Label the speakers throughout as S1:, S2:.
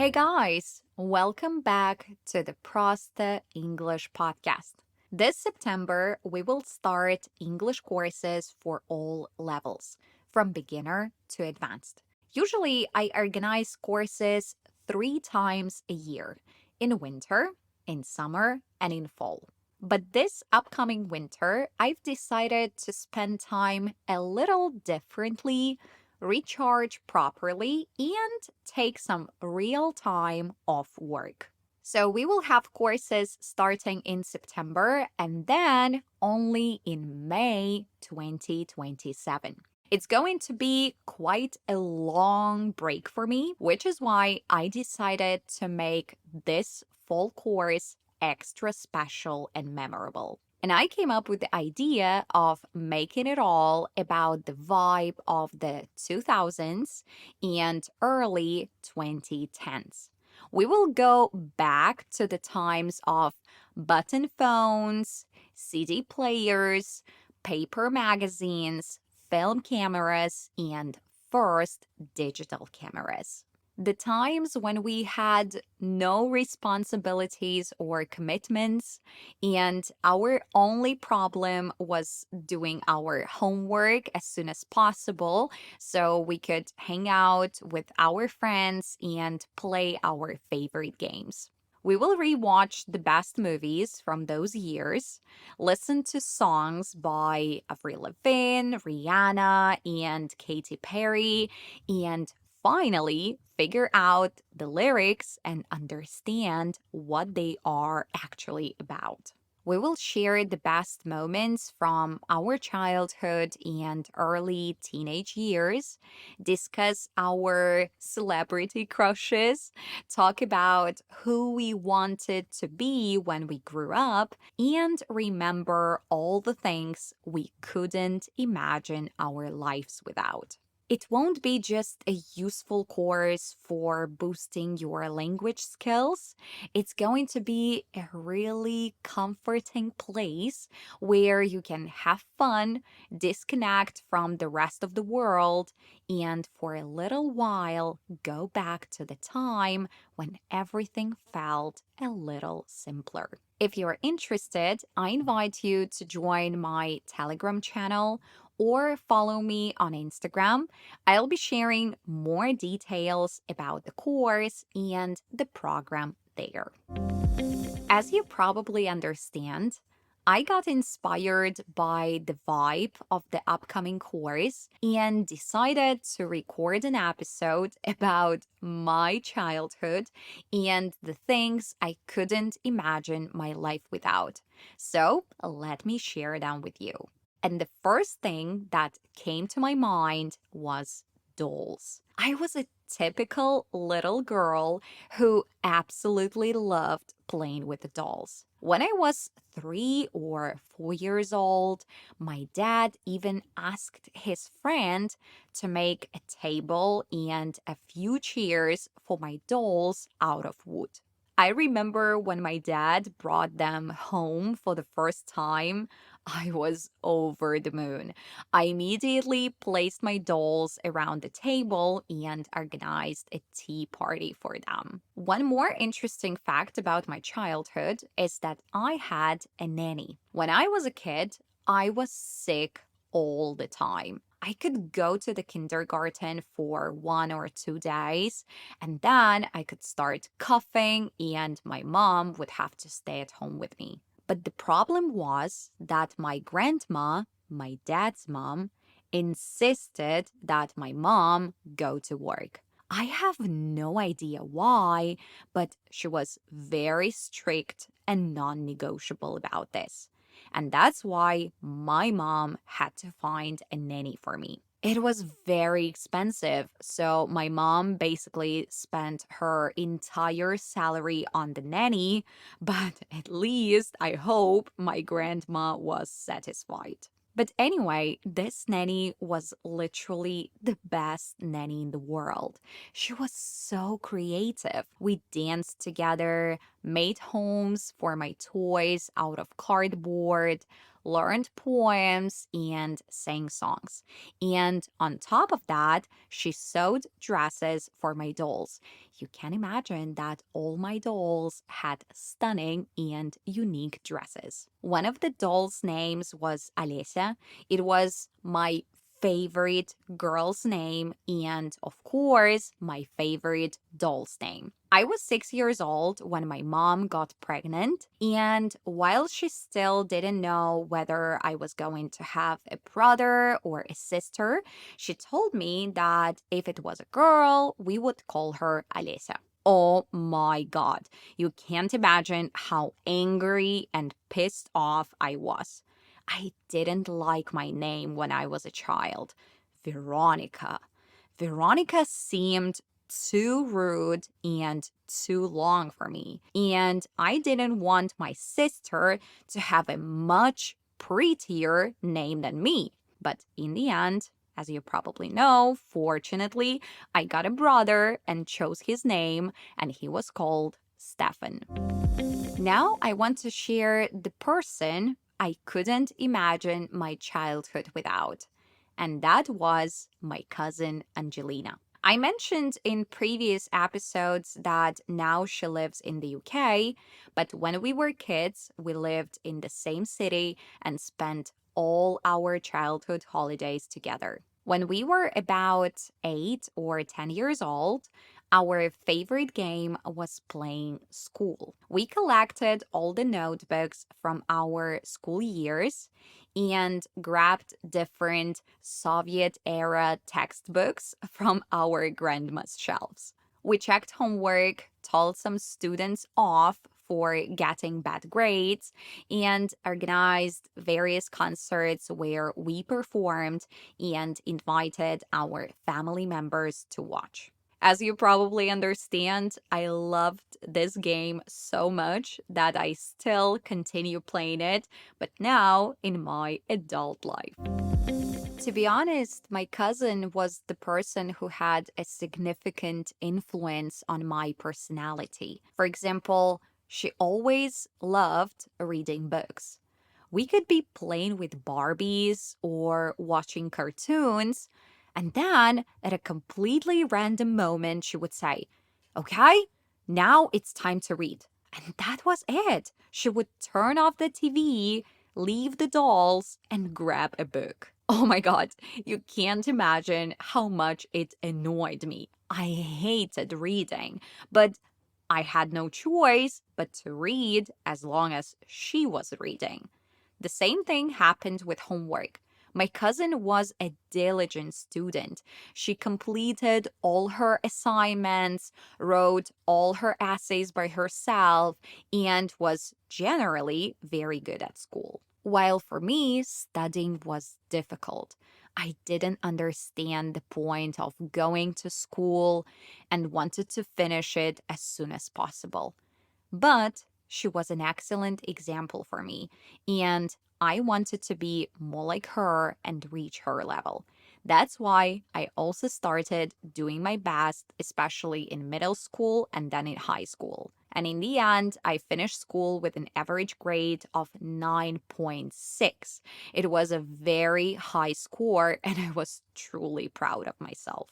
S1: Hey guys, welcome back to the Prosto English podcast. This September, we will start English courses for all levels, from beginner to advanced. Usually, I organize courses 3 times a year in winter, in summer, and in fall. But this upcoming winter, I've decided to spend time a little differently, recharge properly, and take some real time off work. So we will have courses starting in September and then only in May 2027. It's going to be quite a long break for me, which is why I decided to make this fall course extra special and memorable. And I came up with the idea of making it all about the vibe of the 2000s and early 2010s. We will go back to the times of button phones, CD players, paper magazines, film cameras, and first digital cameras. The times when we had no responsibilities or commitments, and our only problem was doing our homework as soon as possible so we could hang out with our friends and play our favorite games. We will rewatch the best movies from those years, listen to songs by Avril Lavigne, Rihanna, and Katy Perry, and finally figure out the lyrics and understand what they are actually about. We will share the best moments from our childhood and early teenage years, discuss our celebrity crushes, talk about who we wanted to be when we grew up, and remember all the things we couldn't imagine our lives without. It won't be just a useful course for boosting your language skills. It's going to be a really comforting place where you can have fun, disconnect from the rest of the world, and for a little while go back to the time when everything felt a little simpler. If you're interested, I invite you to join my Telegram channel or follow me on Instagram. I'll be sharing more details about the course and the program there. As you probably understand, I got inspired by the vibe of the upcoming course and decided to record an episode about my childhood and the things I couldn't imagine my life without. So let me share them with you. And the first thing that came to my mind was dolls. I was a typical little girl who absolutely loved playing with the dolls. When I was 3 or 4 years old, my dad even asked his friend to make a table and a few chairs for my dolls out of wood. I remember when my dad brought them home for the first time, I was over the moon. I immediately placed my dolls around the table and organized a tea party for them. One more interesting fact about my childhood is that I had a nanny. When I was a kid, I was sick all the time. I could go to the kindergarten for 1 or 2 days, and then I could start coughing, and my mom would have to stay at home with me. But the problem was that my grandma, my dad's mom, insisted that my mom go to work. I have no idea why, but she was very strict and non negotiable about this. And that's why my mom had to find a nanny for me. It was very expensive, so my mom basically spent her entire salary on the nanny, but at least I hope my grandma was satisfied. But anyway, this nanny was literally the best nanny in the world. She was so creative. We danced together, made homes for my toys out of cardboard, learned poems, and sang songs. And on top of that, she sewed dresses for my dolls. You can imagine that all my dolls had stunning and unique dresses. One of the dolls' names was Alessia. It was my favorite girl's name and, of course, my favorite doll's name. I was 6 years old when my mom got pregnant, and while she still didn't know whether I was going to have a brother or a sister, she told me that if it was a girl, we would call her Alessia. Oh my God, you can't imagine how angry and pissed off I was. I didn't like my name when I was a child. Veronica. Veronica seemed too rude and too long for me. And I didn't want my sister to have a much prettier name than me. But in the end, as you probably know, fortunately, I got a brother and chose his name, and he was called Stefan. Now I want to share the person I couldn't imagine my childhood without, and that was my cousin Angelina. I mentioned in previous episodes that now she lives in the UK, but when we were kids, we lived in the same city and spent all our childhood holidays together. When we were about 8 or 10 years old, our favorite game was playing school. We collected all the notebooks from our school years and grabbed different Soviet era textbooks from our grandma's shelves. We checked homework, told some students off for getting bad grades, and organized various concerts where we performed and invited our family members to watch. As you probably understand, I loved this game so much that I still continue playing it, but now in my adult life. To be honest, my cousin was the person who had a significant influence on my personality. For example, she always loved reading books. We could be playing with Barbies or watching cartoons, and then at a completely random moment, she would say, "Okay, now it's time to read." And that was it. She would turn off the TV, leave the dolls, and grab a book. Oh my God, you can't imagine how much it annoyed me. I hated reading, but I had no choice but to read as long as she was reading. The same thing happened with homework. My cousin was a diligent student. She completed all her assignments, wrote all her essays by herself, and was generally very good at school. While for me, studying was difficult. I didn't understand the point of going to school and wanted to finish it as soon as possible. But she was an excellent example for me, and I wanted to be more like her and reach her level. That's why I also started doing my best, especially in middle school and then in high school. And in the end, I finished school with an average grade of 9.6. It was a very high score, and I was truly proud of myself.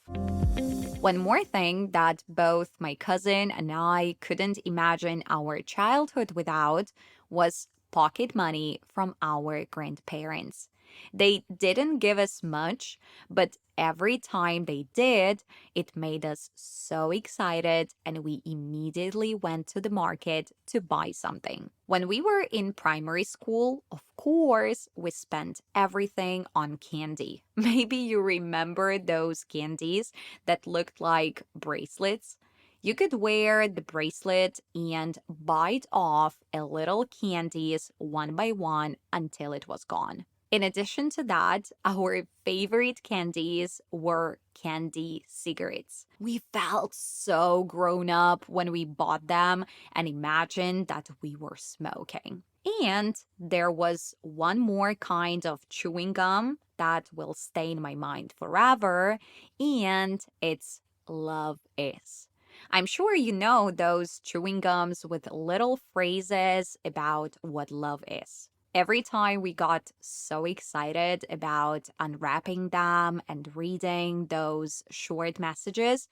S1: One more thing that both my cousin and I couldn't imagine our childhood without was pocket money from our grandparents. They didn't give us much, but every time they did, it made us so excited and we immediately went to the market to buy something. When we were in primary school, of course, we spent everything on candy. Maybe you remember those candies that looked like bracelets. You could wear the bracelet and bite off a little candies one by one until it was gone. In addition to that, our favorite candies were candy cigarettes. We felt so grown up when we bought them and imagined that we were smoking. And there was one more kind of chewing gum that will stay in my mind forever, and it's Love Is. I'm sure you know those chewing gums with little phrases about what love is. Every time we got so excited about unwrapping them and reading those short messages,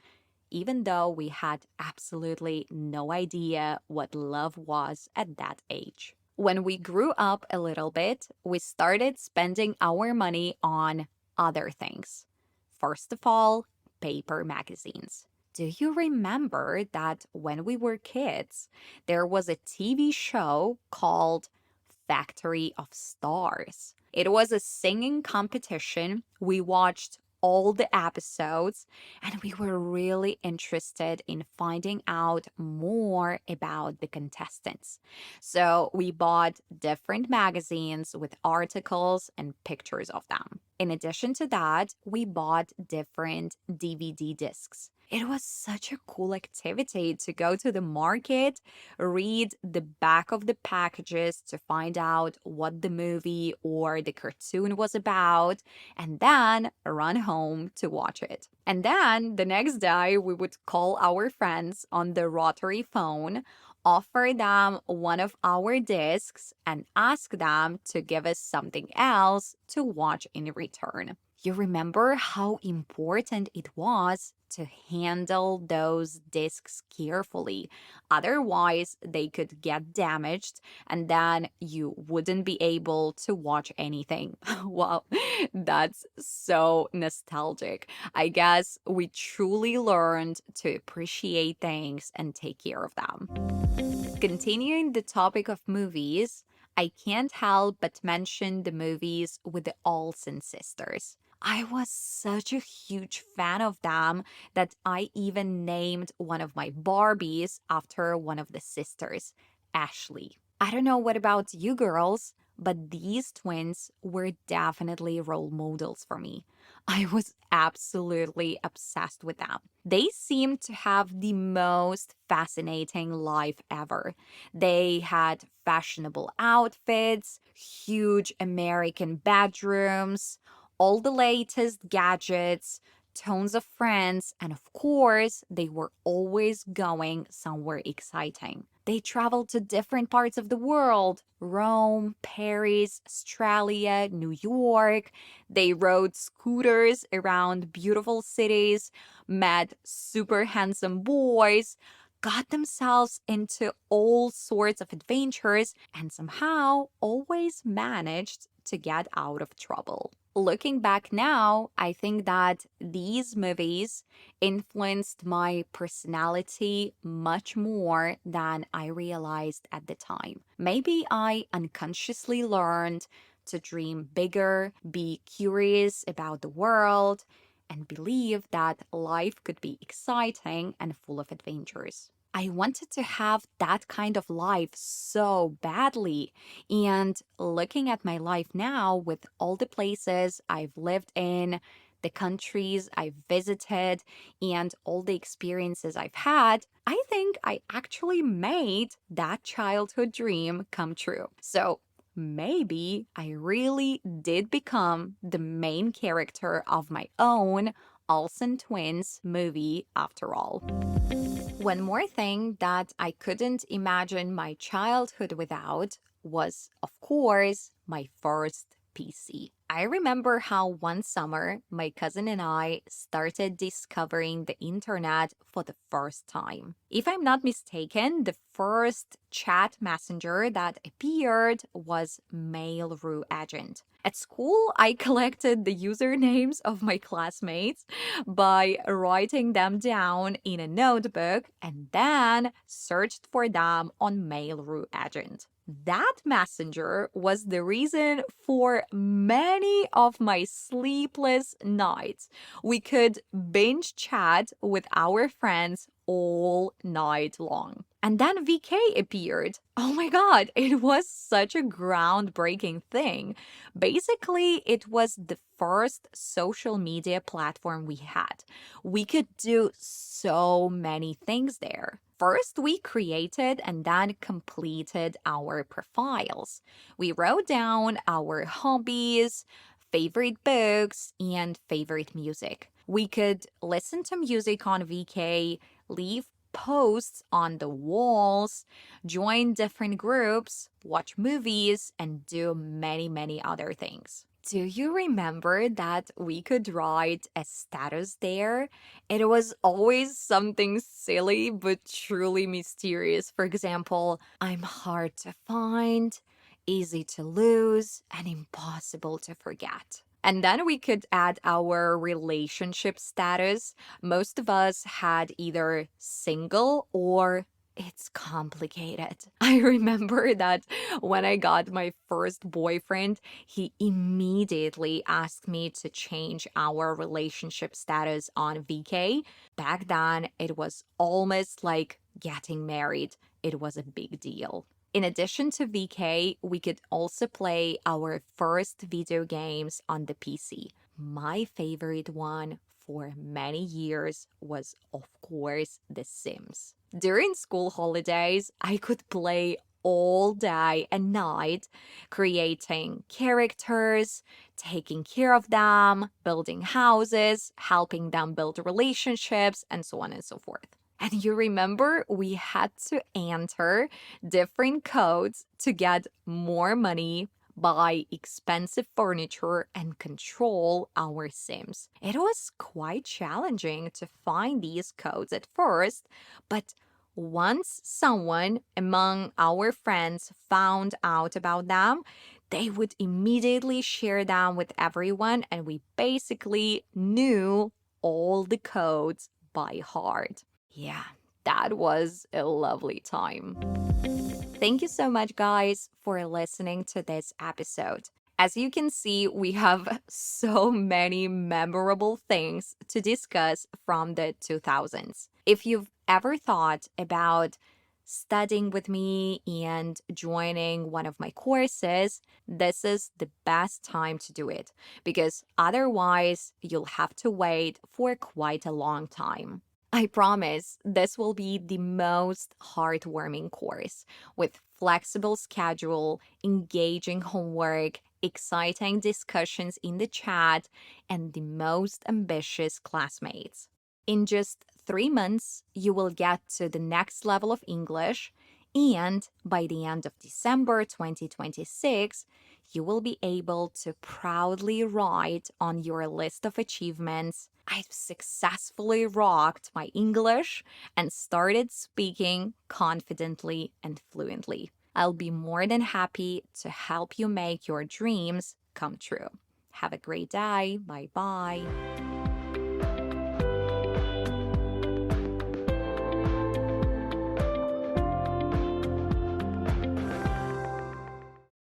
S1: even though we had absolutely no idea what love was at that age. When we grew up a little bit, we started spending our money on other things. First of all, paper magazines. Do you remember that when we were kids, there was a TV show called Factory of Stars? It was a singing competition. We watched all the episodes and we were really interested in finding out more about the contestants. So we bought different magazines with articles and pictures of them. In addition to that, we bought different DVD discs. It was such a cool activity to go to the market, read the back of the packages to find out what the movie or the cartoon was about, and then run home to watch it. And then the next day, we would call our friends on the rotary phone, offer them one of our discs, and ask them to give us something else to watch in return. You remember how important it was to handle those discs carefully. Otherwise, they could get damaged and then you wouldn't be able to watch anything. Wow, that's so nostalgic. I guess we truly learned to appreciate things and take care of them. Continuing the topic of movies, I can't help but mention the movies with the Olsen sisters. I was such a huge fan of them that I even named one of my Barbies after one of the sisters, Ashley. I don't know what about you girls, but these twins were definitely role models for me. I was absolutely obsessed with them. They seemed to have the most fascinating life ever. They had fashionable outfits, huge American bedrooms, all the latest gadgets, tons of friends, and of course, they were always going somewhere exciting. They traveled to different parts of the world: Rome, Paris, Australia, New York. They rode scooters around beautiful cities, met super handsome boys, got themselves into all sorts of adventures, and somehow always managed to get out of trouble. Looking back now, I think that these movies influenced my personality much more than I realized at the time. Maybe I unconsciously learned to dream bigger, be curious about the world, and believe that life could be exciting and full of adventures. I wanted to have that kind of life so badly. And looking at my life now with all the places I've lived in, the countries I've visited, and all the experiences I've had, I think I actually made that childhood dream come true. So maybe I really did become the main character of my own Olsen Twins movie after all. One more thing that I couldn't imagine my childhood without was, of course, my first PC. I remember how one summer my cousin and I started discovering the internet for the first time. If I'm not mistaken, the first chat messenger that appeared was Mail.ru Agent. At school, I collected the usernames of my classmates by writing them down in a notebook and then searched for them on Mail.ru Agent. That messenger was the reason for many of my sleepless nights. We could binge chat with our friends all night long. And then VK appeared. Oh my god, it was such a groundbreaking thing. Basically, it was the first social media platform we had. We could do so many things there. First, we created and then completed our profiles. We wrote down our hobbies, favorite books, and favorite music. We could listen to music on VK, leave posts on the walls, join different groups, watch movies, and do many, many other things. Do you remember that we could write a status there? It was always something silly but truly mysterious. For example, I'm hard to find, easy to lose, and impossible to forget. And then we could add our relationship status. Most of us had either single or it's complicated. I remember that when I got my first boyfriend, he immediately asked me to change our relationship status on VK. Back then, it was almost like getting married. It was a big deal. In addition to VK, we could also play our first video games on the PC. My favorite one for many years was, of course, The Sims. During school holidays, I could play all day and night, creating characters, taking care of them, building houses, helping them build relationships, and so on and so forth. And you remember we had to enter different codes to get more money, buy expensive furniture, and control our Sims. It was quite challenging to find these codes at first, but once someone among our friends found out about them, they would immediately share them with everyone, and we basically knew all the codes by heart. Yeah, that was a lovely time. Thank you so much, guys, for listening to this episode. As you can see, we have so many memorable things to discuss from the 2000s. If you've ever thought about studying with me and joining one of my courses, this is the best time to do it because otherwise you'll have to wait for quite a long time. I promise this will be the most heartwarming course with flexible schedule, engaging homework, exciting discussions in the chat, and the most ambitious classmates. In just 3 months, you will get to the next level of English, and by the end of December 2026, you will be able to proudly write on your list of achievements, I've successfully rocked my English and started speaking confidently and fluently. I'll be more than happy to help you make your dreams come true. Have a great day. Bye bye.